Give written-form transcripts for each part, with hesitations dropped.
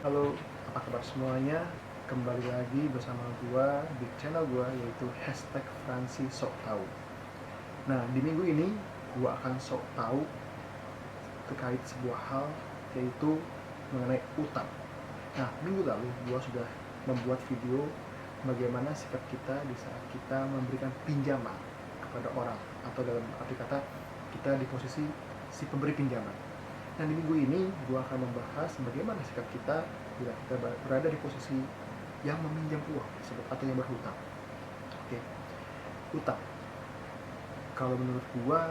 Halo, apa kabar semuanya? Kembali lagi bersama gua di channel gua yaitu #FransiSokTahu. Nah, di minggu ini gua akan sok tahu terkait sebuah hal yaitu mengenai utang. Nah, minggu lalu gua sudah membuat video bagaimana sikap kita di saat kita memberikan pinjaman kepada orang, atau dalam arti kata kita di posisi si pemberi pinjaman. Nah, di minggu ini gue akan membahas bagaimana sikap kita bila kita berada di posisi yang meminjam uang tersebut atau yang berhutang. Oke, utang. Kalau menurut gue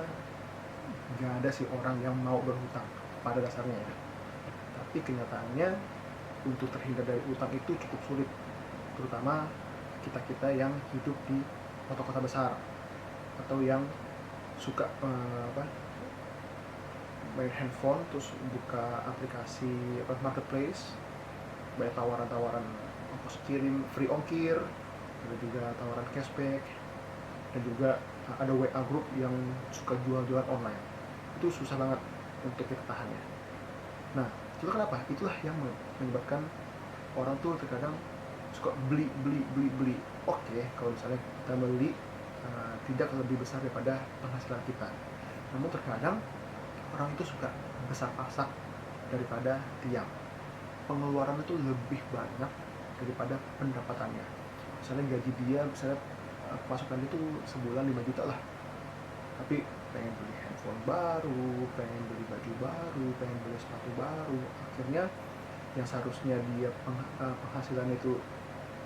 gak ada sih orang yang mau berhutang pada dasarnya ya. Tapi kenyataannya untuk terhindar dari utang itu cukup sulit, terutama kita-kita yang hidup di kota-kota besar atau yang suka main handphone terus buka aplikasi marketplace, banyak tawaran-tawaran ongkos kirim, free ongkir, ada juga tawaran cashback, dan juga ada WA group yang suka jual-jualan online. Itu susah banget untuk kita tahan ya. Nah, itu kenapa? Itulah yang menyebabkan orang tuh terkadang suka beli. Oke, kalau misalnya kita beli tidak lebih besar daripada penghasilan kita, namun terkadang orang itu suka besar pasak daripada tiang. Pengeluaran itu lebih banyak daripada pendapatannya. Misalnya gaji dia, misalnya pemasukan itu sebulan 5 juta lah, tapi pengen beli handphone baru, pengen beli baju baru, pengen beli sepatu baru. Akhirnya yang seharusnya dia penghasilan itu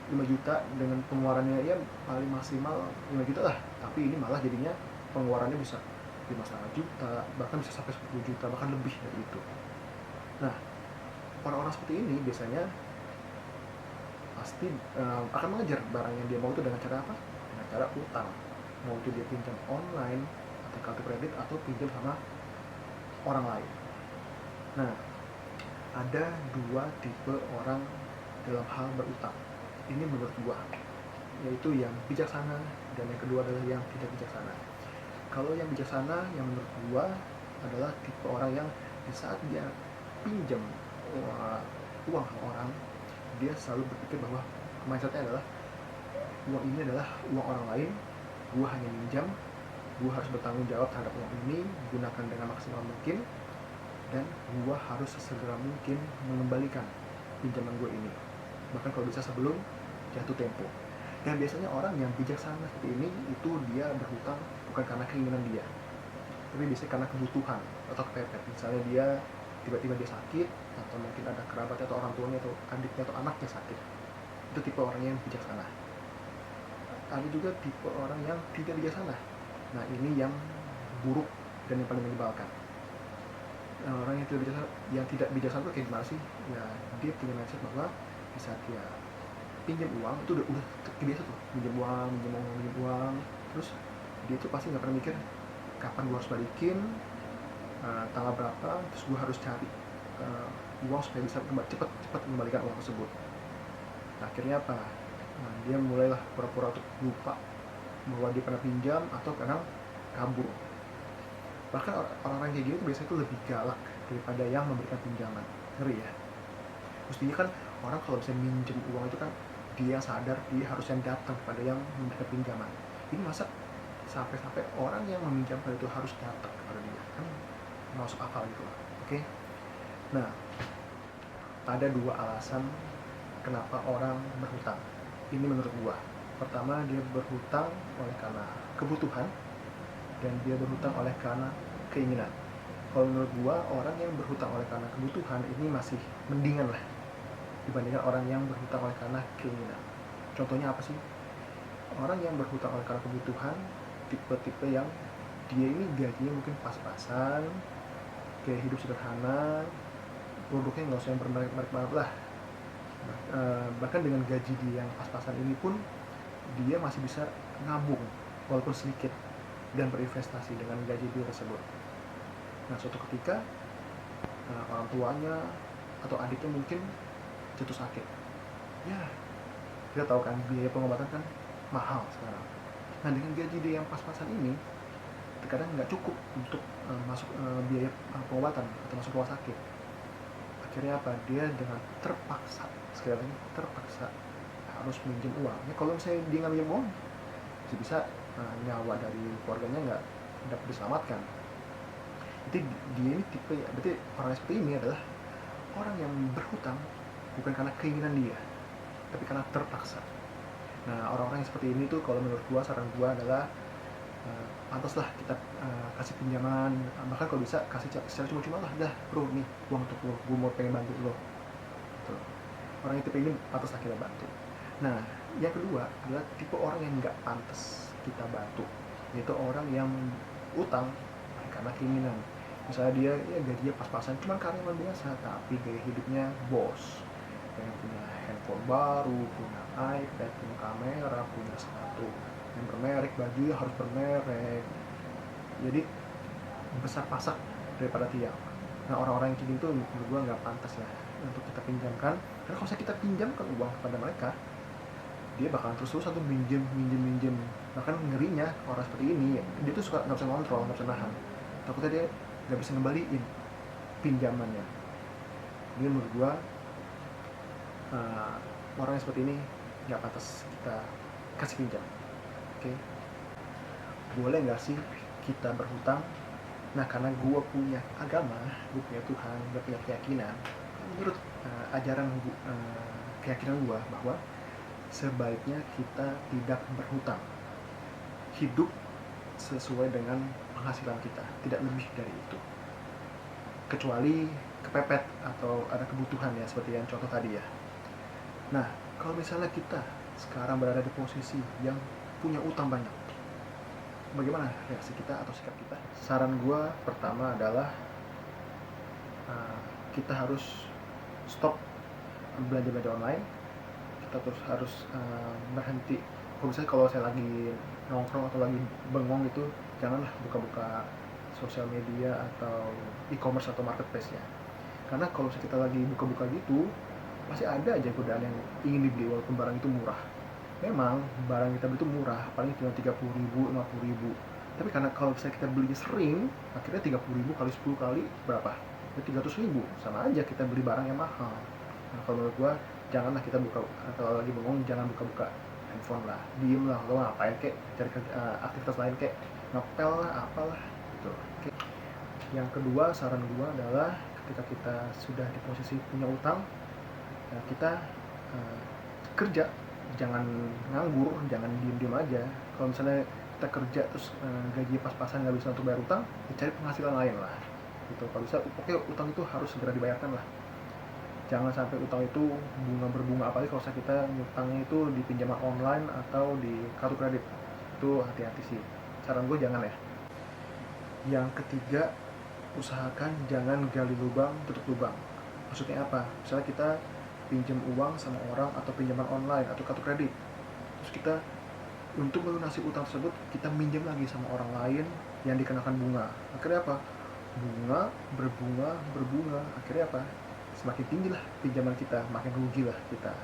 5 juta dengan pengeluarannya ya paling maksimal 5 juta lah, tapi ini malah jadinya pengeluarannya bisa 5,5 juta, bahkan bisa sampai 10 juta, bahkan lebih dari itu. Nah, orang-orang seperti ini biasanya pasti akan mengejar barang yang dia mau itu dengan cara apa? Dengan cara utang. Mau itu dia pinjam online atau kartu kredit atau pinjam sama orang lain. Nah, ada dua tipe orang dalam hal berutang. Ini menurut gua, yaitu yang bijaksana dan yang kedua adalah yang tidak bijaksana. Kalau yang bijaksana, yang menurut gua adalah tipe orang yang di saat dia pinjam uang ke orang, dia selalu berpikir bahwa mindsetnya adalah uang ini adalah uang orang lain, gua hanya minjam, gua harus bertanggung jawab terhadap uang ini, gunakan dengan maksimal mungkin, dan gua harus sesegera mungkin mengembalikan pinjaman gua ini, bahkan kalau bisa sebelum jatuh tempo. Dan biasanya orang yang bijaksana seperti ini itu dia berhutang bukan karena keinginan dia, tapi biasanya karena kebutuhan atau kepepet. Misalnya dia tiba-tiba dia sakit, atau mungkin ada kerabatnya atau orang tuanya atau adiknya atau anaknya sakit. Itu tipe orang yang bijaksana. Ada juga tipe orang yang tidak bijaksana. Nah, ini yang buruk dan yang paling menyebalkan. Nah, orang yang tidak bijaksana itu kayak gimana sih? Ya, dia punya mindset bahwa di saat dia pinjam uang itu udah kebiasa tuh, pinjam uang, terus dia tuh pasti nggak pernah mikir kapan gue harus balikin, tanggal berapa, terus gue harus cari uang supaya bisa cepat mengembalikan uang tersebut. Nah, akhirnya apa? Nah, dia mulailah pura-pura untuk lupa bahwa dia pernah pinjam atau kadang kabur. Bahkan orang-orang kayak gitu biasanya tuh lebih galak daripada yang memberikan pinjaman. Ngeri ya. Mestinya kan orang kalau bisa minjem uang itu kan dia sadar dia harus yang datang kepada yang memberikan pinjaman. Ini masa sampai orang yang meminjamkan itu harus datang kepada dia, kan masuk akal gitu lah. Oke. Nah, ada dua alasan kenapa orang berhutang. Ini menurut gua. Pertama, dia berhutang oleh karena kebutuhan, dan dia berhutang oleh karena keinginan. Kalau menurut gua, orang yang berhutang oleh karena kebutuhan ini masih mendingan lah dibandingkan orang yang berhutang oleh karena keinginan. Contohnya apa sih? Orang yang berhutang oleh karena kebutuhan, tipe-tipe yang dia ini gajinya mungkin pas-pasan, kayak hidup sederhana, produknya nggak usah yang bermerek-merek banget lah. Bahkan dengan gaji dia yang pas-pasan ini pun dia masih bisa nabung walaupun sedikit dan berinvestasi dengan gaji dia tersebut. Nah, suatu ketika orang tuanya atau adiknya mungkin jatuh sakit, ya kita tahu kan biaya pengobatan kan mahal sekarang. Nah, dengan gaji dia yang pas-pasan ini terkadang nggak cukup untuk masuk biaya pengobatan atau masuk rumah sakit. akhirnya apa, dia dengan terpaksa, sekali lagi terpaksa harus minjem uang. Ya kalau misalnya dia nggak minjem uang, bisa nyawa dari keluarganya nggak dapat diselamatkan. Jadi dia ini tipe, berarti orang seperti ini adalah orang yang berhutang bukan karena keinginan dia, tapi karena terpaksa. Nah, orang-orang yang seperti ini tuh kalau menurut gua, saran gua adalah pantaslah kita kasih pinjaman, bahkan kalau bisa kasih secara cuma-cuma lah, dah bro, nih uang untuk lo, gua mau pengen bantu lo. Tuh. Orang yang tipe ini pantaslah kita bantu. Nah, yang kedua adalah tipe orang yang nggak pantas kita bantu, yaitu orang yang utang karena keinginan. Misalnya dia ya gajinya pas-pasan, cuma karyawan biasa, tapi gaya hidupnya bos, pengen punya handphone baru, punya iPad, punya kamera, punya sepatu yang bermerek, baju harus bermerek, jadi besar pasak daripada tiang. Nah, orang-orang yang kayak gitu menurut gue nggak pantas ya untuk kita pinjamkan, karena kalau kita pinjamkan uang kepada mereka, dia bakalan terus atau minjem. Bahkan ngerinya orang seperti ini, dia tuh suka nggak bisa ngontrol, nggak bisa nahan, takutnya dia nggak bisa ngembaliin pinjamannya. Jadi menurut gua orang yang seperti ini nggak pantas kita kasih pinjam. Oke? Boleh nggak sih kita berhutang? Nah, karena gua punya agama, gua punya Tuhan, gua punya keyakinan, menurut ajaran keyakinan gua bahwa sebaiknya kita tidak berhutang, hidup sesuai dengan penghasilan kita, tidak lebih dari itu, kecuali kepepet atau ada kebutuhan ya, seperti yang contoh tadi ya. Nah, kalau misalnya kita sekarang berada di posisi yang punya utang banyak, bagaimana reaksi kita atau sikap kita? Saran gue pertama adalah kita harus stop belanja online. Kita terus harus berhenti. Kalau saya lagi nongkrong atau lagi bengong gitu, janganlah buka-buka sosial media atau e-commerce atau marketplace ya. Karena kalau kita lagi buka-buka gitu, pasti ada aja godaan yang ingin dibeli walaupun barang itu murah. Memang barang kita beli itu murah, paling cuma 30.000, 50.000. Tapi karena kalau misalnya kita belinya sering, akhirnya 30.000 kali 10 kali berapa? Ya 300.000. Sama aja kita beli barang yang mahal. Nah, kalau menurut gua, janganlah kita buka, kalau lagi bengong jangan buka-buka handphone lah, diem lah, lo ngapain kek, cari aktivitas lain kek, ngepel lah, apalah gitu. Oke. Yang kedua, saran gua adalah ketika kita sudah di posisi punya utang, ya kita kerja, jangan nganggur, jangan diem-diem aja. Kalau misalnya kita kerja terus gaji pas-pasan nggak bisa untuk bayar utang, ya cari penghasilan lain lah gitu. Kalau bisa, oke, utang itu harus segera dibayarkan lah. Jangan sampai utang itu berbunga, apalagi kalau kita ngutangnya itu di pinjaman online atau di kartu kredit. Itu hati-hati sih, saran gue jangan ya. Yang ketiga, usahakan jangan gali lubang tutup lubang. Maksudnya apa? Misalnya kita pinjam uang sama orang atau pinjaman online atau kartu kredit, terus kita untuk melunasi utang tersebut kita minjem lagi sama orang lain yang dikenakan bunga. Akhirnya apa? Berbunga, akhirnya apa? Semakin tinggi lah pinjaman kita, makin rugi lah kita.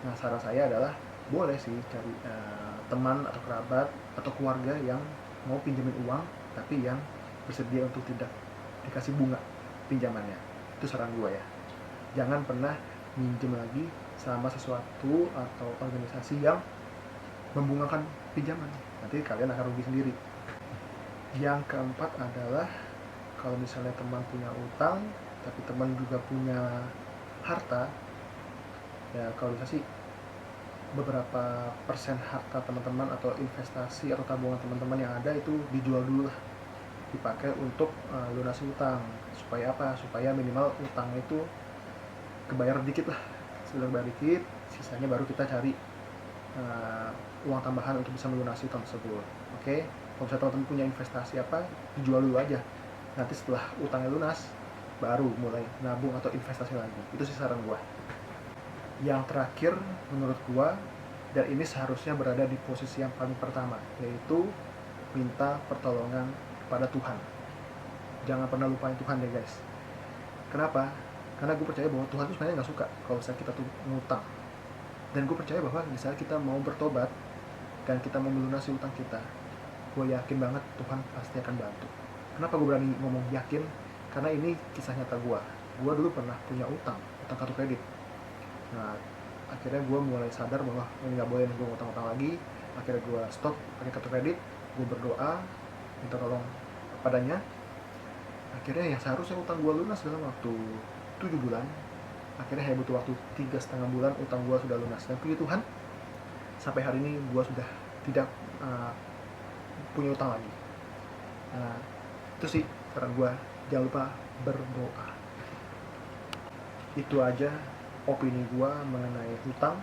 Nah, saran saya adalah boleh sih cari teman atau kerabat atau keluarga yang mau pinjemin uang, tapi yang bersedia untuk tidak dikasih bunga pinjamannya. Itu saran gue ya. Jangan pernah minjem lagi sama sesuatu atau organisasi yang membungakan pinjaman. Nanti kalian akan rugi sendiri. Yang keempat adalah kalau misalnya teman punya utang tapi teman juga punya harta, ya kalau bisa sih beberapa persen harta teman-teman atau investasi atau tabungan teman-teman yang ada itu dijual dulu lah, dipakai untuk lunasi utang. Supaya apa? Supaya minimal utang itu kebayar dikit lah. Sudah bayar dikit, sisanya baru kita cari uang tambahan untuk bisa melunasi utang tersebut. Oke? Kalau misalnya teman-teman punya investasi apa, dijual dulu aja. Nanti setelah utangnya lunas, baru mulai nabung atau investasi lagi. Itu sih saran gua. Yang terakhir menurut gua, dan ini seharusnya berada di posisi yang paling pertama, yaitu minta pertolongan kepada Tuhan. Jangan pernah lupain Tuhan ya guys. Kenapa? Karena gue percaya bahwa Tuhan itu sebenarnya nggak suka kalau misalnya kita tuh ngutang. Dan gue percaya bahwa misalnya kita mau bertobat dan kita mau melunasi utang kita, gue yakin banget Tuhan pasti akan bantu. Kenapa gue berani ngomong yakin? Karena ini kisah nyata gue. gue dulu pernah punya utang kartu kredit. Nah, akhirnya gue mulai sadar bahwa ini nggak boleh gue utang-utang lagi. Akhirnya gue stop pakai kartu kredit, gue berdoa minta tolong padanya. Akhirnya yang seharusnya utang gue lunas dalam waktu 7 bulan, akhirnya hanya butuh waktu 3,5 bulan utang gue sudah lunas. Dan puji Tuhan, sampai hari ini gue sudah tidak punya utang lagi. Nah, itu sih saran gue, jangan lupa berdoa. Itu aja opini gue mengenai utang,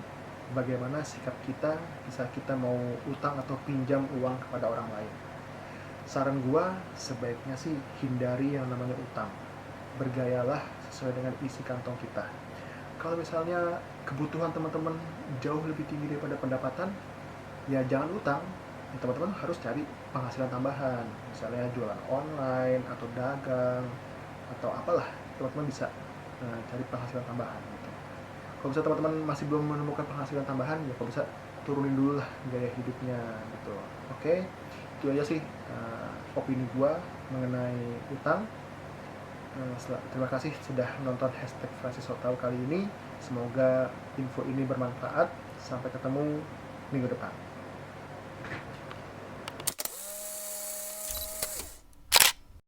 bagaimana sikap kita bisa kita mau utang atau pinjam uang kepada orang lain. Saran gue sebaiknya sih hindari yang namanya utang. Bergayalah sesuai dengan isi kantong kita. Kalau misalnya kebutuhan teman-teman jauh lebih tinggi daripada pendapatan, ya jangan utang. Teman-teman harus cari penghasilan tambahan, misalnya jualan online atau dagang atau apalah, teman-teman bisa cari penghasilan tambahan gitu. Kalau bisa teman-teman masih belum menemukan penghasilan tambahan, ya kalau bisa turunin dulu lah gaya hidupnya gitu. Oke, itu aja sih opini gua mengenai utang. Terima kasih sudah menonton #FrancisHotel kali ini. Semoga info ini bermanfaat. Sampai ketemu minggu depan.